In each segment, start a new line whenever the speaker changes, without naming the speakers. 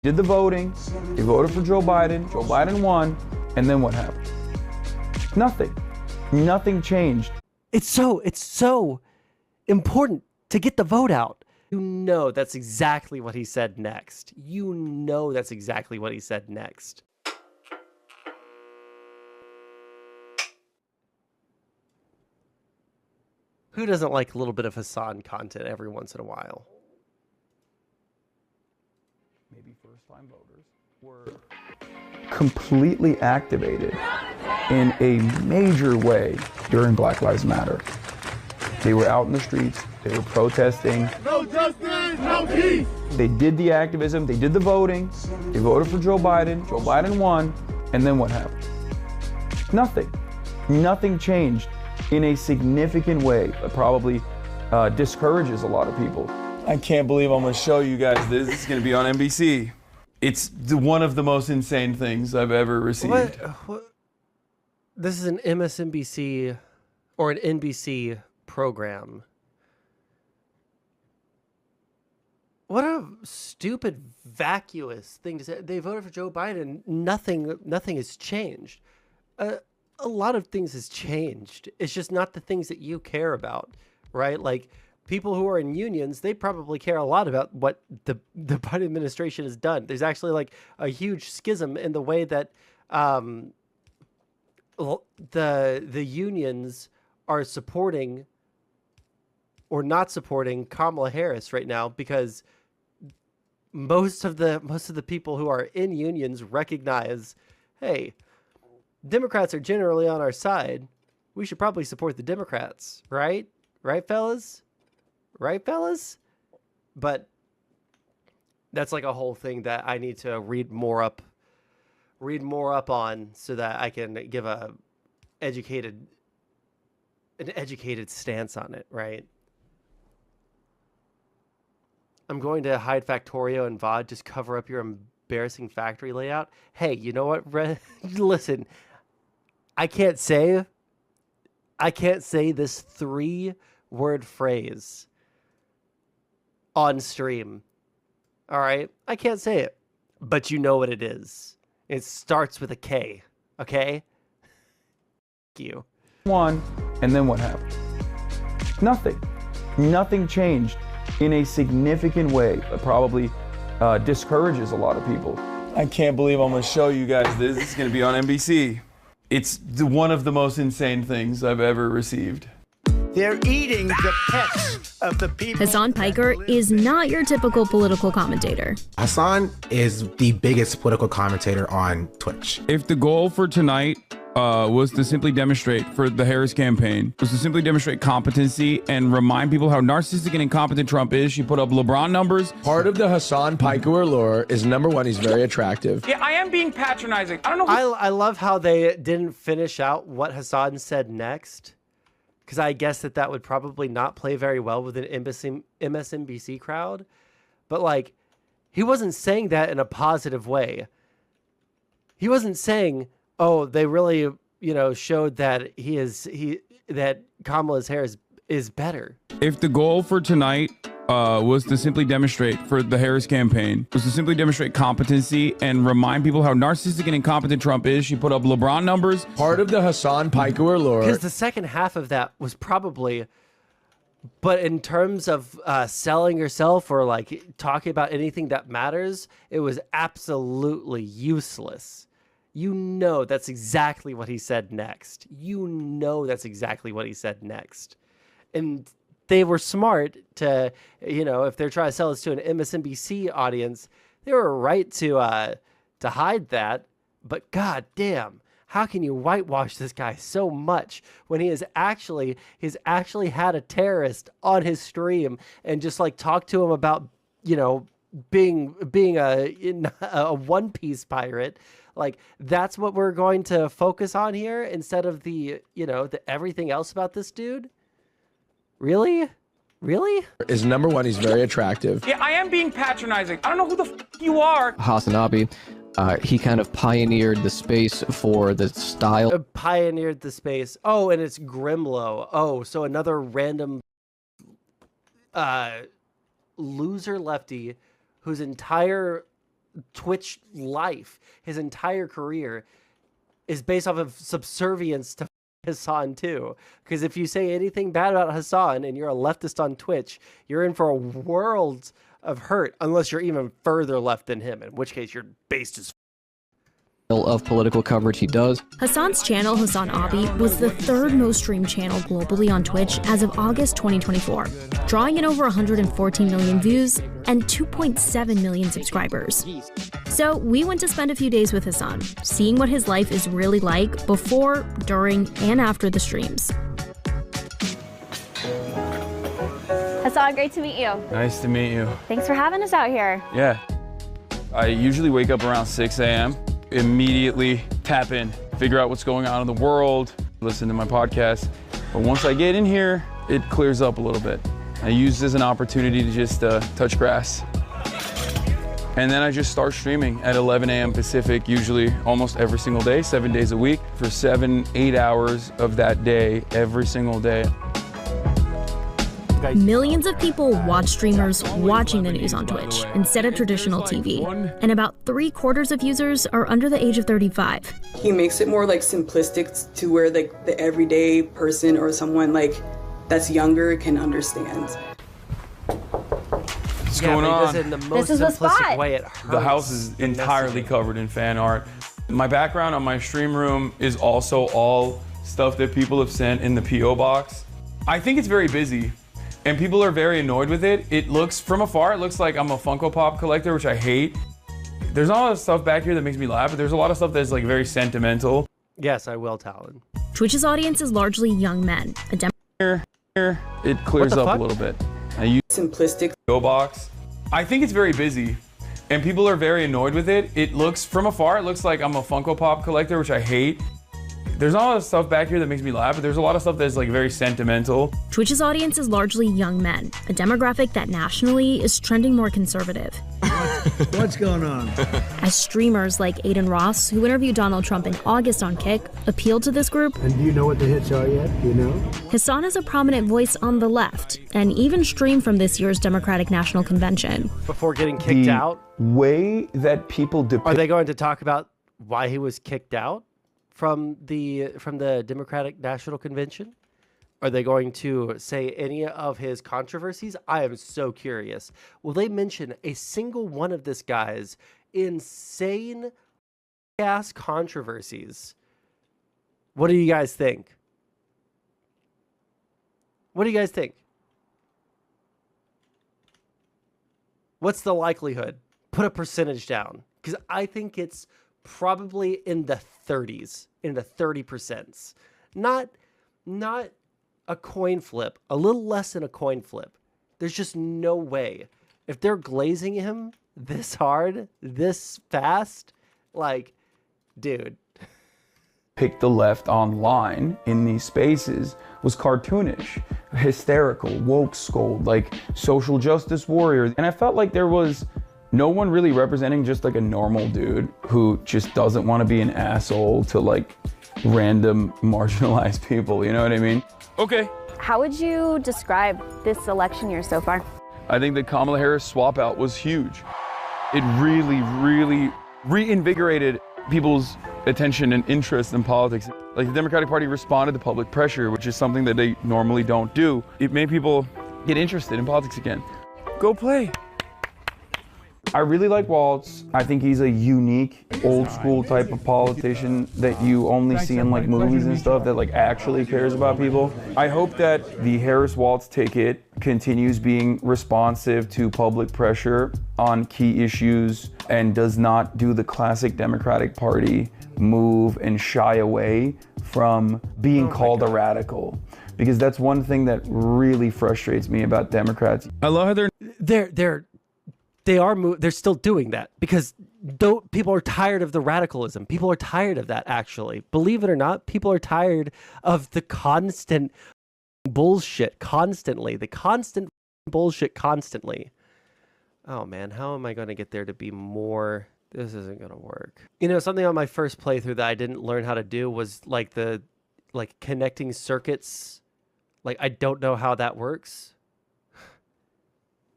Did the voting, they voted for Joe Biden won, and then what happened? Nothing. Nothing changed.
It's so important to get the vote out. You know that's exactly what he said next. You know that's exactly what he said next. Who doesn't like a little bit of Hassan content every once in a while?
Maybe first-time voters were completely activated in a major way during Black Lives Matter. They were out in the streets, they were protesting.
No justice, no peace.
They did the activism, they did the voting, they voted for Joe Biden won, and then what happened? Nothing. Nothing changed in a significant way that probably discourages a lot of people. I can't believe I'm gonna show you guys this. This is gonna be on NBC. It's one of the most insane things I've ever received.
What? This is an MSNBC or an NBC program. What a stupid, vacuous thing to say. They voted for Joe Biden. Nothing has changed. A lot of things has changed. It's just not the things that you care about, right? Like people who are in unions, they probably care a lot about what the Biden administration has done. There's actually like a huge schism in the way that the unions are supporting or not supporting Kamala Harris right now, because most of the people who are in unions recognize, hey, Democrats are generally on our side. We should probably support the Democrats, right? Right, fellas? Right, fellas? But that's like a whole thing that I need to read more up on so that I can give an educated stance on it, right? I'm going to hide Factorio and VOD, just cover up your embarrassing factory layout. Hey, you know what? Listen, I can't say this 3-word phrase on stream. All right? I can't say it, but you know what it is. It starts with a K, okay? Thank you.
Won, and then what happened? Nothing. Nothing changed in a significant way that probably discourages a lot of people. I can't believe I'm gonna show you guys this. This is gonna be on NBC. It's one of the most insane things I've ever received.
They're eating the pets of the people.
Hassan Piker is not your typical political commentator.
Hassan is the biggest political commentator on Twitch.
If the goal for tonight was to simply demonstrate for the Harris campaign, was to simply demonstrate competency and remind people how narcissistic and incompetent Trump is, she put up LeBron numbers.
Part of the Hassan Piker allure is, number one, he's very attractive.
Yeah, I am being patronizing. I don't know.
I love how they didn't finish out what Hassan said next, because I guess that would probably not play very well with an MSNBC crowd. But like, he wasn't saying that in a positive way. He wasn't saying, oh, they really, showed that that Kamala's hair is better.
If the goal for tonight was to simply demonstrate for the Harris campaign, was to simply demonstrate competency and remind people how narcissistic and incompetent Trump is, she put up LeBron numbers.
Part of the Hassan Piker allure.
Because the second half of that was probably, but in terms of selling yourself or like talking about anything that matters, it was absolutely useless. You know that's exactly what he said next. You know that's exactly what he said next. And they were smart to, if they're trying to sell this to an MSNBC audience, they were right to hide that. But god damn, how can you whitewash this guy so much when he's actually had a terrorist on his stream and just like talk to him about, being a One Piece pirate? Like, that's what we're going to focus on here instead of the everything else about this dude? Really? Really?
Is number one, he's very attractive.
Yeah, I am being patronizing. I don't know who the you are.
Hassan, he kind of pioneered the space for the style.
Pioneered the space. Oh, and it's Grimlow. Oh, so another random loser lefty whose entire Twitch life, his entire career, is based off of subservience to Hassan too. Because if you say anything bad about Hassan and you're a leftist on Twitch, you're in for a world of hurt, unless you're even further left than him, in which case you're based as
of political coverage he does.
Hassan's channel, Hassan Abi, was the third most streamed channel globally on Twitch as of August 2024, drawing in over 114 million views and 2.7 million subscribers. So we went to spend a few days with Hassan, seeing what his life is really like before, during, and after the streams.
Hassan, great to meet you.
Nice to meet you.
Thanks for having us out here.
Yeah. I usually wake up around 6 a.m., immediately tap in, figure out what's going on in the world, listen to my podcast. But once I get in here, it clears up a little bit. I use this as an opportunity to just touch grass. And then I just start streaming at 11 a.m. Pacific, usually almost every single day, 7 days a week, for 7-8 hours of that day, every single day.
Millions of people watch streamers watching the news on Twitch instead of traditional TV, and about 3/4 of users are under the age of 35.
He makes it more like simplistic to where like the everyday person or someone like that's younger can understand.
What's going on?
In the most
This is the
simplistic
spot.
way it hurts.
The house is entirely covered in fan art. My background on my stream room is also all stuff that people have sent in the P.O. box. I think it's very busy. And people are very annoyed with it. It looks, from afar, it looks like I'm a Funko Pop collector, which I hate. There's not a lot of stuff back here that makes me laugh, but there's a lot of stuff that's like very sentimental.
Yes, I will, Talon.
Twitch's audience is largely young men.
Here, it clears up a little bit. I use
Simplistic.
P.O. box. I think it's very busy. And people are very annoyed with it. It looks, from afar, it looks like I'm a Funko Pop collector, which I hate. There's not a lot of stuff back here that makes me laugh, but there's a lot of stuff that's like very sentimental.
Twitch's audience is largely young men, a demographic that nationally is trending more conservative.
What's going on?
As streamers like Aiden Ross, who interviewed Donald Trump in August on Kick, appealed to this group,
And do you know what the hits are yet? Do you know?
Hassan is a prominent voice on the left, and even streamed from this year's Democratic National Convention.
Before getting kicked out,
Way that people
are they going to talk about why he was kicked out from the Democratic National Convention? Are they going to say any of his controversies? I am so curious. Will they mention a single one of this guy's insane ass controversies? What do you guys think? What do you guys think? What's the likelihood? Put a percentage down, because I think it's probably in the 30s, in the 30%. Not a coin flip, a little less than a coin flip. There's just no way. If they're glazing him this hard, this fast, like, dude.
Pick the left online in these spaces was cartoonish, hysterical, woke scold, like social justice warrior. And I felt like there was no one really representing just like a normal dude who just doesn't want to be an asshole to like random marginalized people, you know what I mean? Okay.
How would you describe this election year so far?
I think the Kamala Harris swap out was huge. It really, really reinvigorated people's attention and interest in politics. Like the Democratic Party responded to public pressure, which is something that they normally don't do. It made people get interested in politics again. Go play. I really like Waltz. I think he's a unique, old school type of politician that you only see in like movies and stuff that like actually cares about people. I hope that the Harris-Waltz ticket continues being responsive to public pressure on key issues and does not do the classic Democratic Party move and shy away from being called a radical. Because that's one thing that really frustrates me about Democrats.
I love how
They're still doing that because people are tired of the radicalism. People are tired of that, actually. Believe it or not, people are tired of the constant bullshit constantly. The constant bullshit constantly. Oh man, how am I going to get there to be more? This isn't going to work. You know, something on my first playthrough that I didn't learn how to do was like connecting circuits. Like, I don't know how that works.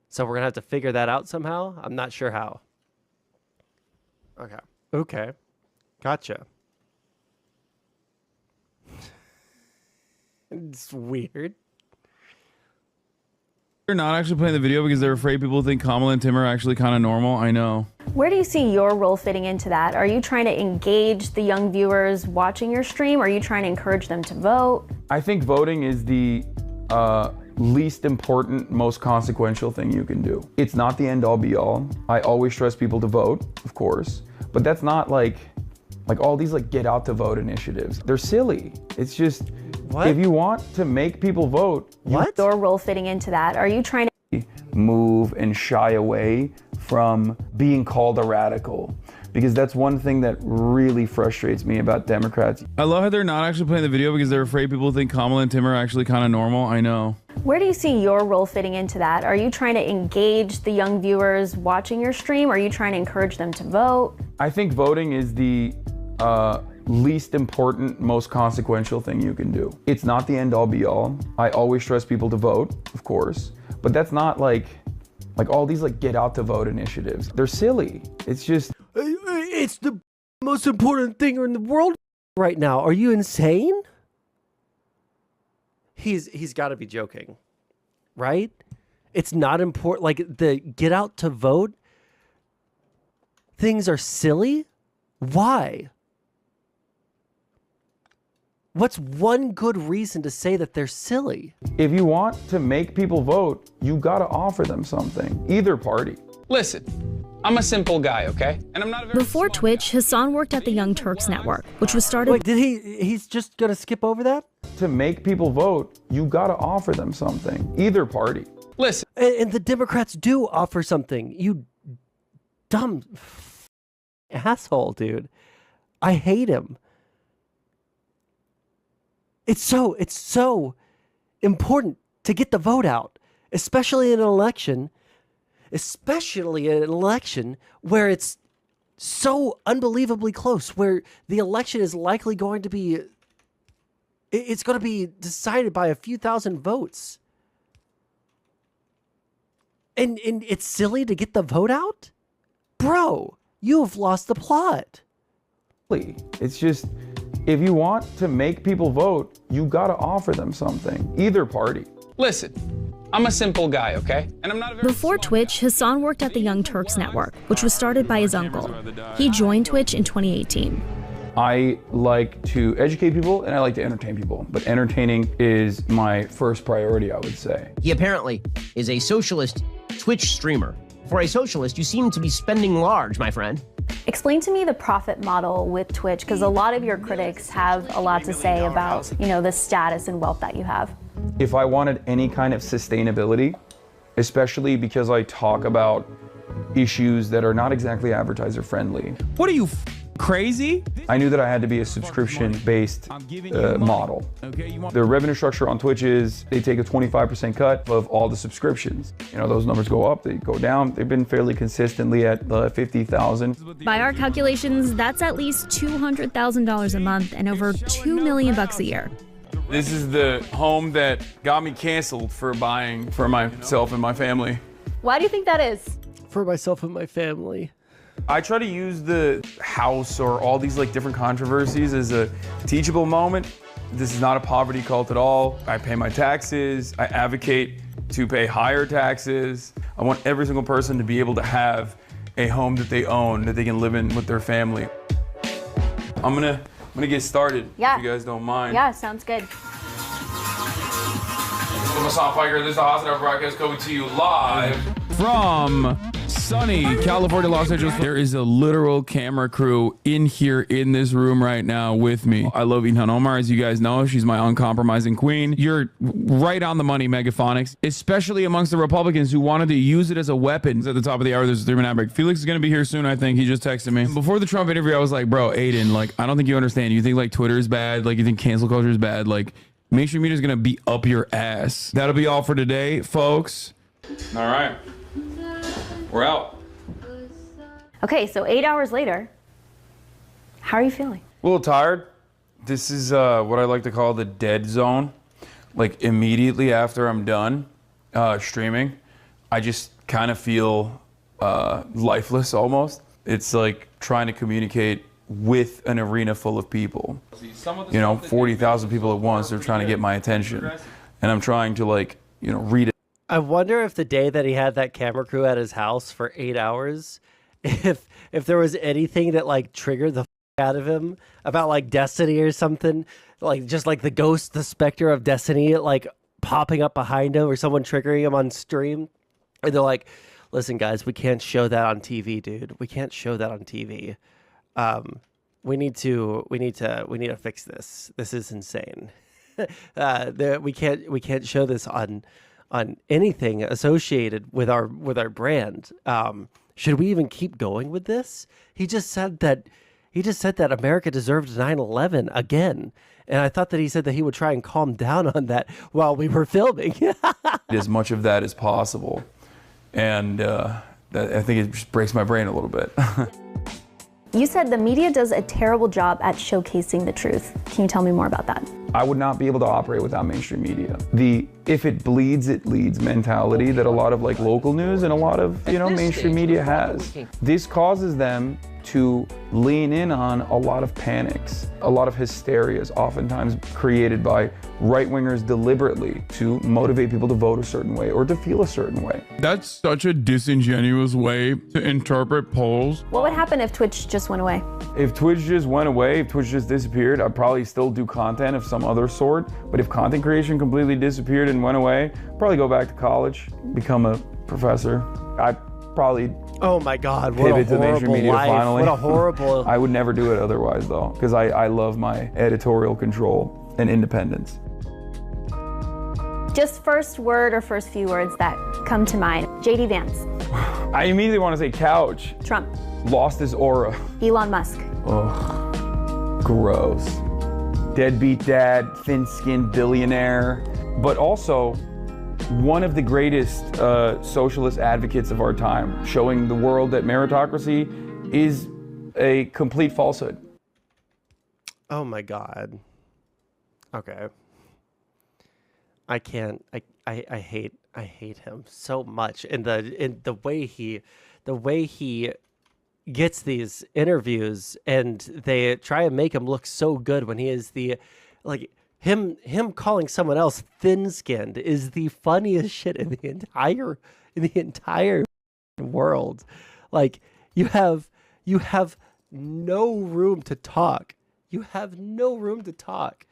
So we're going to have to figure that out somehow. I'm not sure how. Okay. Gotcha. It's weird.
They're not actually playing the video because they're afraid people think Kamala and Tim are actually kind of normal. I know.
Where do you see your role fitting into that? Are you trying to engage the young viewers watching your stream? Or are you trying to encourage them to vote?
I think voting is the least important, most consequential thing you can do. It's not the end all be all. I always trust people to vote, of course, but that's not like all these like get out to vote initiatives. They're silly. It's just,
what?
If you want to make people vote,
what?
Your role fitting into that? Are you trying to
move and shy away from being called a radical? Because that's one thing that really frustrates me about Democrats.
I love how they're not actually playing the video because they're afraid people think Kamala and Tim are actually kind of normal. I know.
Where do you see your role fitting into that? Are you trying to engage the young viewers watching your stream? Or are you trying to encourage them to vote?
I think voting is the least important, most consequential thing you can do. It's not the end all be all. I always trust people to vote, of course, but that's not like all these like get out to vote initiatives. They're silly. It's just,
it's the most important thing in the world right now. Are you insane? He's got to be joking, right? It's not important. Like the get out to vote things are silly. Why? What's one good reason to say that they're silly?
if you want to make people vote, you gotta offer them something, either party.
Listen, I'm a simple guy, okay? And I'm not a very
Before Twitch, Hassan worked at the Young Turks Network, which was started.
Wait, he's just gonna skip over that?
To make people vote, you gotta offer them something, either party.
Listen.
And the Democrats do offer something. You dumb asshole, dude. I hate him. It's so important to get the vote out, especially in an election where it's so unbelievably close, where the election is likely going to be, it's going to be decided by a few thousand votes. And it's silly to get the vote out? Bro, you have lost the plot.
It's just, if you want to make people vote, you gotta offer them something, either party.
Listen, I'm a simple guy, okay? And I'm not a very
Before Twitch, Hassan worked at the Young Turks Network, which was started by his uncle. He joined Twitch in 2018.
I like to educate people and I like to entertain people, but entertaining is my first priority, I would say.
He apparently is a socialist Twitch streamer. For a socialist, you seem to be spending large, my friend.
Explain to me the profit model with Twitch, because a lot of your critics have a lot to say about, the status and wealth that you have.
If I wanted any kind of sustainability, especially because I talk about issues that are not exactly advertiser friendly.
What are you, crazy?
I knew that I had to be a subscription-based model. The revenue structure on Twitch is they take a 25% cut of all the subscriptions. Those numbers go up, they go down. They've been fairly consistently at 50,000.
By our calculations, that's at least $200,000 a month and over $2 million a year.
This is the home that got me canceled for buying for myself and my family.
Why do you think that is?
For myself and my family.
I try to use the house or all these different controversies as a teachable moment. This is not a poverty cult at all. I pay my taxes. I advocate to pay higher taxes. I want every single person to be able to have a home that they own, that they can live in with their family. I'm gonna get started,
yeah.
if you guys don't mind.
Yeah, sounds good.
I'm Hassan Piker. This is the Hasan broadcast coming to you live from sunny California, Los Angeles. There is a literal camera crew in here in this room right now with me. I love Ilhan Omar, as you guys know. She's my uncompromising queen. You're right on the money, Megaphonics, especially amongst the Republicans who wanted to use it as a weapon. At the top of the hour, there's a 3-minute break. Felix is going to be here soon, I think. He just texted me. Before the Trump interview, I was like, bro, Aiden, I don't think you understand. You think Twitter is bad? You think cancel culture is bad? Mainstream media is going to be up your ass. That'll be all for today, folks. All right. We're out.
Okay, so 8 hours later, how are you feeling?
A little tired. This is what I like to call the dead zone. Immediately after I'm done streaming, I just kind of feel lifeless almost. It's like trying to communicate with an arena full of people. 40,000 people at once, they're trying to get my attention. And I'm trying to read it.
I wonder if the day that he had that camera crew at his house for 8 hours, if there was anything that triggered the out of him about Destiny or something, just the ghost, the specter of Destiny, popping up behind him or someone triggering him on stream. And they're like, listen guys, we can't show that on TV, dude. We can't show that on TV. We need to fix this. This is insane. We can't show this on anything associated with our brand. Should we even keep going with this? He just said that America deserved 9/11 again. And I thought that he said that he would try and calm down on that while we were filming.
as much of that as possible. And I think it just breaks my brain a little bit.
You said the media does a terrible job at showcasing the truth. Can you tell me more about that?
I would not be able to operate without mainstream media. The if it bleeds, it leads mentality that a lot of local news and a lot of mainstream media has. This causes them to lean in on a lot of panics, a lot of hysterias, oftentimes created by right-wingers deliberately to motivate people to vote a certain way or to feel a certain way.
That's such a disingenuous way to interpret polls.
What would happen if Twitch just went away?
If Twitch just went away, if Twitch just disappeared, I'd probably still do content of some other sort. But if content creation completely disappeared and went away, I'd probably go back to college, become a professor. I'd probably
oh my God, what a horrible life.
Finally.
What a horrible...
I would never do it otherwise though, because I love my editorial control and independence.
Just first word or first few words that come to mind. JD Vance.
I immediately want to say couch.
Trump.
Lost his aura.
Elon Musk.
Oh, gross. Deadbeat dad, thin-skinned billionaire, but also one of the greatest socialist advocates of our time, showing the world that meritocracy is a complete falsehood.
Oh my God. Okay. I can't. I hate him so much. And the way he gets these interviews and they try and make him look so good when he is the him calling someone else thin-skinned is the funniest shit in the entire world. You have no room to talk. You have no room to talk.